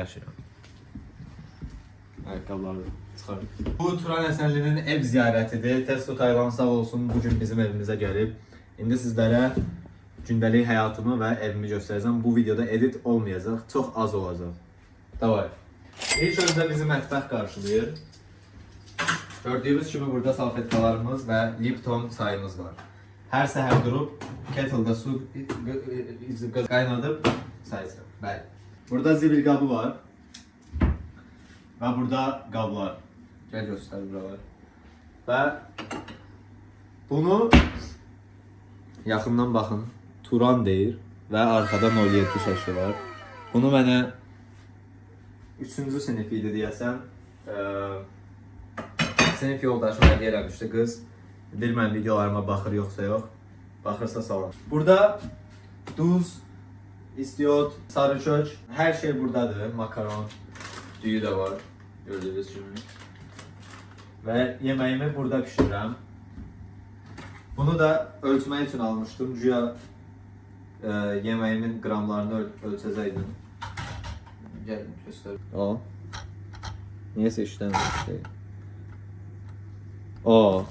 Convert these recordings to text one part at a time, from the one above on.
yaşayıram. Ayaqqabıları çıxarım. Bu Turan Həsənlinin ev ziyarətidir. Testo Taylan sağ olsun bugün bizim evimizə gəlib. İndi sizlərə gündəlik həyatımı və evimi göstərəcəm. Bu videoda edit olmayacaq, çox az olacaq. Davay. İlk öncə bizi mətbəx qarşılayır. Gördüyünüz kimi burada salfetkalarımız və Lipton çayımız var. Hər səhər durub kettle'da su qaynadıb çay içirəm. Bəli. Burada zibil qabı var. Və burada qablar. Gəl göstər buralar. Və bunu yaxından baxın. Turan deyir və arkada 07 şəkli var. Bunu mənə 3-cü sinif idi deyəsən. Sinif yoldaşım hədiyyə eləmişdi qız. Bilməm videolarıma baxır yoxsa yox. Baxırsa salam. Burada duz, istiot, sarı kök, hər şey buradadır. Makaron, düyü də var. Gördüyünüz kimi. Və yeməyimi burada pişirirəm. Bunu da ölçmək üçün almışdım. Güya yeməyimin qramlarını ölçəcəkdim. Gəl göstər. O. Niyəsə işləmir. O.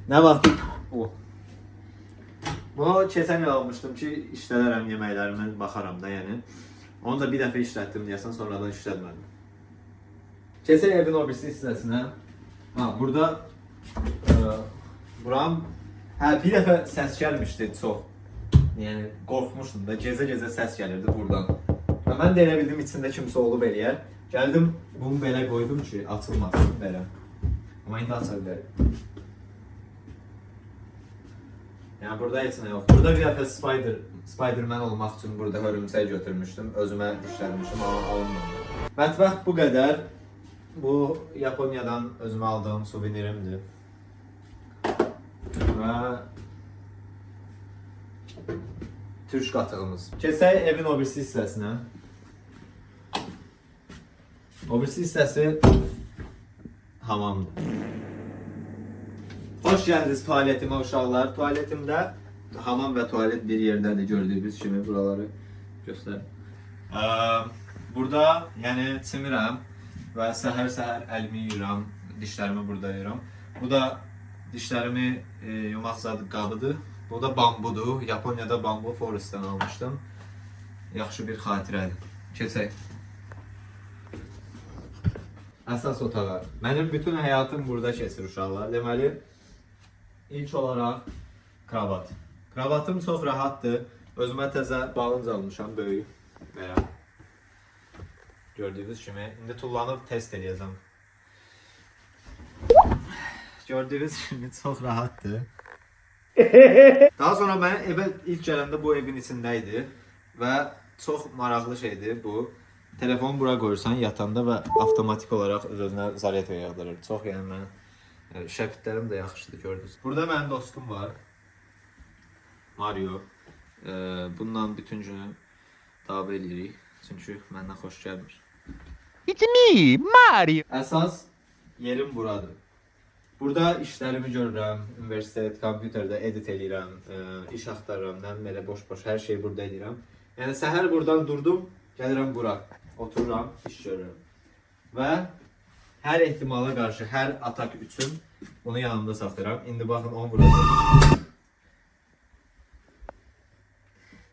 Nə vaxt? O. Bunu keçən il almışdım ki, işlədərəm yeməklərimə, baxaram da yəni. Onu da bir dəfə işlətdim deyəsən, sonradan işlətmədim. Keçək evin o birisi hissəsinə. Burada buram bir dəfə səs gəlmişdi çox. Yəni qorxmuşdum da, gecə-gecə səs gəlirdi buradan. Və mən də elə bildim içində kimsə olub eləyər. Gəldim, bunu belə qoydum ki, açılmasın belə. Amma indi aça bilərik. Yəni burada heç nə yox. Burada bir dəfə Spiderman olmaq üçün burada hörümçək götürmüşdüm. Özümə dişlənmişdim, amma alınmadı. Mətbəx bu qədər. Bu Yaponiyadan özümə aldığım suvenirimdir. Və türk qatığımız. Keçək evin o birisi hissəsinə. O birisi hissəsi hamamdır. Hoş gəldiniz tualetimə uşaqlar. Tualetimdə hamam və tualet bir yerdədir gördüyünüz kimi. Buraları göstərim. Burada yəni çimirəm və səhər-səhər əlimi yuyuram, dişlərimi burada yuyuram. Bu da dişlərimi yumaq zadı qabıdır. Bu da bambudur. Yaponiyada bambu forestdən almışdım. Yaxşı bir xatirədir. Keçək. Əsas otağa. Mənim bütün həyatım burada keçir uşaqlar. Deməli, ilk olaraq kravat. Kravatım çox rahatdır. Özümə təzə balınc almışam, böyük. Belə. Gördüyünüz kimi. İndi tullanıb test edəcəm. Gördüyünüz kimi çox rahatdır. Daha sonra mən evə ilk gələndə bu evin içindəydi və çox maraqlı şeydir bu. Telefonu bura qoyursan yatanda və avtomatik olaraq öz-özünə zaryata yağdırır. Çox yəni mənim şəbitlərim də yaxşıdır gördünüz. Burada mənim dostum var. Mario. Bununla bütün günü dava edirik. Çünki məndən xoş gəlmir. It's me, Mario. Əsas yerim buradır. Burada işlərimi görürəm, universitet, kompüterdə edit edirəm, iş axtarıram, belə boş-boş hər şeyi burada edirəm. Yəni səhər buradan durdum, gəlirəm bura, otururam, iş görürəm. Və hər ehtimala qarşı, hər atak üçün bunu yanımda saxlayıram. İndi baxın, onu burada.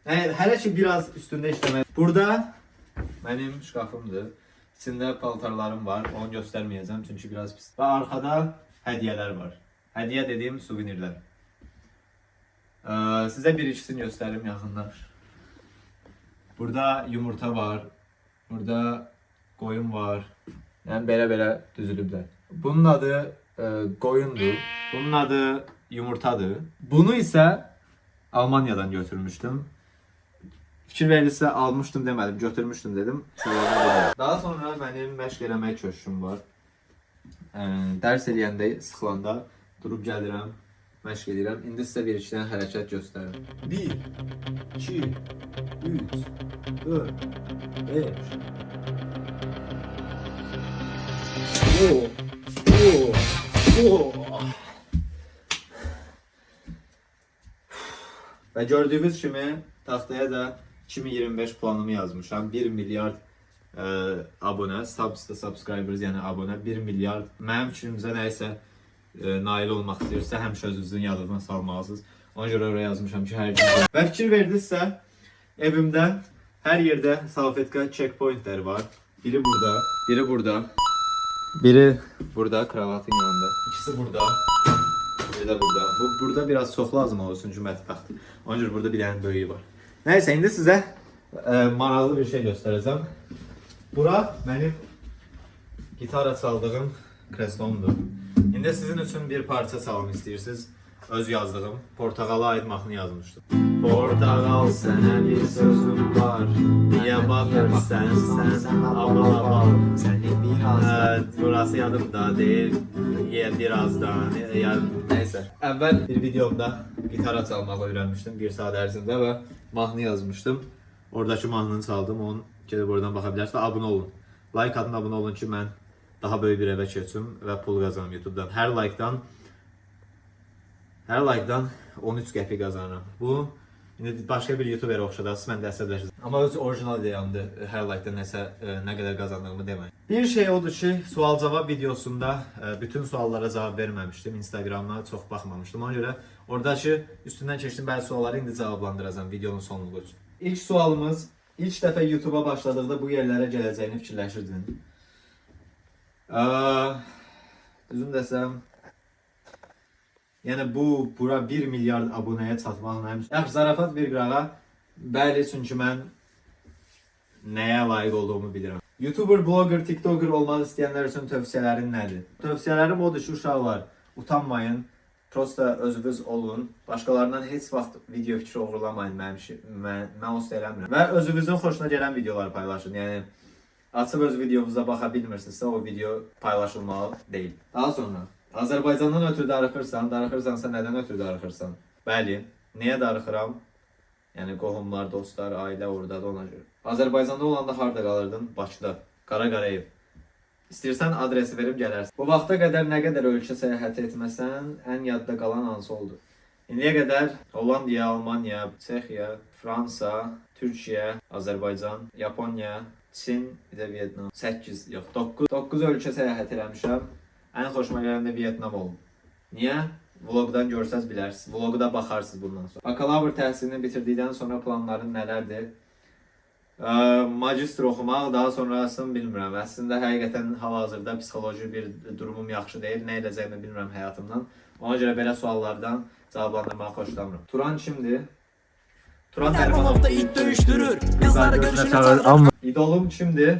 Yəni, hələ ki biraz üstündə işləmək. Burada mənim şkafımdır. İçində paltarlarım var, onu göstərməyəcəm çünki biraz pis. Və arxada hədiyyələr var. Hədiyyə dediyim suvenirlər. Sizə bir ikisini göstərim yaxından. Burada yumurta var. Burada qoyun var. Yəni belə-belə düzülüblər. Bunun adı qoyundur. Bunun adı yumurtadır. Bunu isə Almaniyadan götürmüşdüm. Fikir verilirsə almışdım demədim, götürmüşdüm dedim. Daha sonra mənim məşq eləmək köşküm var. Dərs eləyəndə, sıxılanda durub gəlirəm, məşq edirəm. İndi sizə bir iki dənə hərəkət göstərim. 1, 2, 3, 4, 5. Və gördüyünüz kimi taxtaya da 2025 planımı yazmışam. 1 milyard abunə, subscribers, yəni abunə 1 milyard. Mənim fikrimcə nəyisə nail olmaq istəyirsə, həmişə özünüzün yadına salmalısınız. Ona görə oraya yazmışam ki, hər gün. Və fikir verdinizsə, evimdə hər yerdə salfetka checkpointlər var. Biri burada, biri burada. Biri burada, kravatın yanında. İkisi burada. Biri də burada. Burada biraz çox lazım olsun ki, mətbəxdir. Ona görə burada bir dənə böyüyü var. Nəysə, indi sizə maraqlı bir şey göstərəcəm. Bura mənim gitara çaldığım kreslomdur. İndi sizin üçün bir parça çalım istəyirsiniz. Öz yazdığım Portağala aid mahnı yazmışdım. Portağal sənə bir sözüm var. Niyə baxırsan sən amal amal. Səni birazdan. Burası yadımda deyil. Birazdan. Neyse. Əvvəl bir videomda gitara çalmağı öyrənmişdim 1 saat ərzində və mahnı yazmışdım. Oradakı mahnını çaldım. Onu gedib oradan baxa bilərsiniz. Abunə olun. Like atın, abunə olun ki, mən daha böyük bir evə keçim və pul qazanım YouTube'dan. Hər like'dan 13 qəpik qazanıram. Bu indi başqa bir YouTuberə oxşadarsınız, mən də əsəbləşirəm. Amma öz orijinal ideyamdır. Hər like'dan nə qədər qazandığımı deməyin. Bir şey odur ki, sual-cavab videosunda bütün suallara cavab verməmişdim. Instagram'a çox baxmamışdım. Ona görə oradakı üstündən keçdiyim bəzi sualları indi cavablandıracağam videonun sonluğu üçün. İlk sualımız, ilk dəfə YouTube'a başladığında bu yerlərə gələcəyini fikirləşirdin. Düzün desəm, yəni bura 1 milyard abunəyə çatmaq mənim üçün. Yaxşı, zarafat bir qırağa. Bəli, çünki mən nəyə layiq olduğumu bilirəm. YouTuber, blogger, TikToker olmaq istəyənlər üçün tövsiyələrin nədir? Tövsiyələrim odur ki, uşaqlar, utanmayın. Prosta özünüz olun. Başqalarından heç vaxt video fikri oğurlamayın. Mən onu eləmirəm. Və özünüzün xoşuna gələn videolar paylaşın. Yəni açıb öz videomuza baxa bilmirsinizsə, o video paylaşılmalı deyil. Daha sonra Azərbaycandan ötürü darıxırsansa nədən ötürü darıxırsan? Bəli, niyə darıxıram? Yəni qohumlar, dostlar, ailə orada da ona görə. Azərbaycanda olanda harda qalırdın? Bakıda, Qaraqarayev. İstəyirsən adresi verib gələrsən. Bu vaxta qədər nə qədər ölkə səyahət etməsən, ən yadda qalan hansı oldu? İndiyə qədər Hollandiya, Almanya, Çexiya, Fransa, Türkiyə, Azərbaycan, Yaponiya, Çin, bir də Vietnam. 9 ölkə səyahət eləmişəm. Ən xoşuma gələn də Vietnam oldu. Niyə? Vlogdan görsəz bilərsiniz. Vlogu da baxarsınız bundan sonra. Bakalavr təhsilini bitirdikdən sonra planların nələrdir? Magistr oxumaq, daha sonrasını bilmirəm. Əslində həqiqətən hal-hazırda psixoloji bir durumum yaxşı deyil. Nə edəcəyimi bilmirəm həyatımdan. Ona görə belə suallardan cavablandırmağı xoşlamıram. Turan kimdir? Turan Dermanov'da it dövüştürür. Kızları görüşüne çağırır. İdolum kimdir?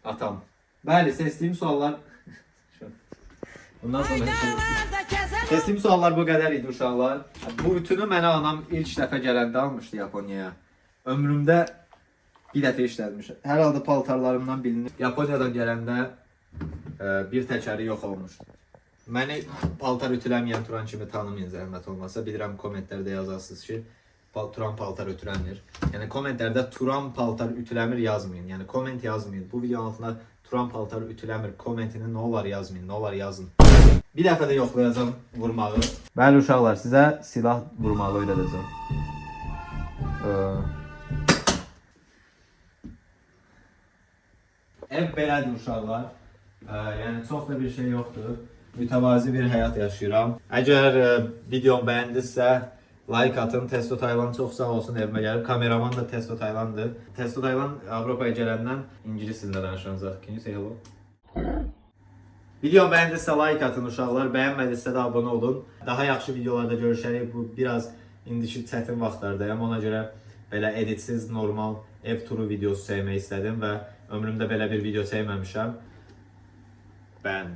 Atam. Bəli, seçdiyim suallar bundan sonra seçdiyim suallar bu qədər idi uşaqlar. Bu ütünü mənə anam ilk dəfə gələndə almışdı Yaponiyaya. Ömrümdə bir dəfə işlətmişəm. Hər halda paltarlarımdan bilinir. Yaponiyadan gələndə bir təkəri yox olmuşdu. Məni paltar ütüləməyən Turan kimi tanımayın zəhmət olmasa. Bilirəm kommentlərdə yazarsınız ki, Turan paltar ütüləmir. Yəni kommentlərdə Turan paltar ütüləmir yazmayın. Yəni komment yazmayın. Bu videonun altına Turan paltar ütüləmir kommentini nə olar yazmayın, nə olar yazın. Bir dəfə də yoxlayacağım vurmağı. Bəli uşaqlar, sizə silah vurmağı öyrədəcəm. Ev belədir uşaqlar. Yəni çox da bir şey yoxdur. Mütəvazi bir həyat yaşayıram. Əgər videomu bəyəndinizsə, like atın. Testo Taylan çox sağ olsun evimə gəlib. Kameraman da Testo Taylandır. Testo Taylan Avropaya gələndən ingilis dilində danışacaq. Can you say hello? Videomu bəyəndinizsə like atın uşaqlar. Bəyənmədinizsə də abunə olun. Daha yaxşı videolarda görüşərik. Bu biraz indiki çətin vaxtlardayım. Ona görə belə editsiz, normal ev turu videosu çəkmək istədim və ömrümdə belə bir video çəkməmişəm. Ben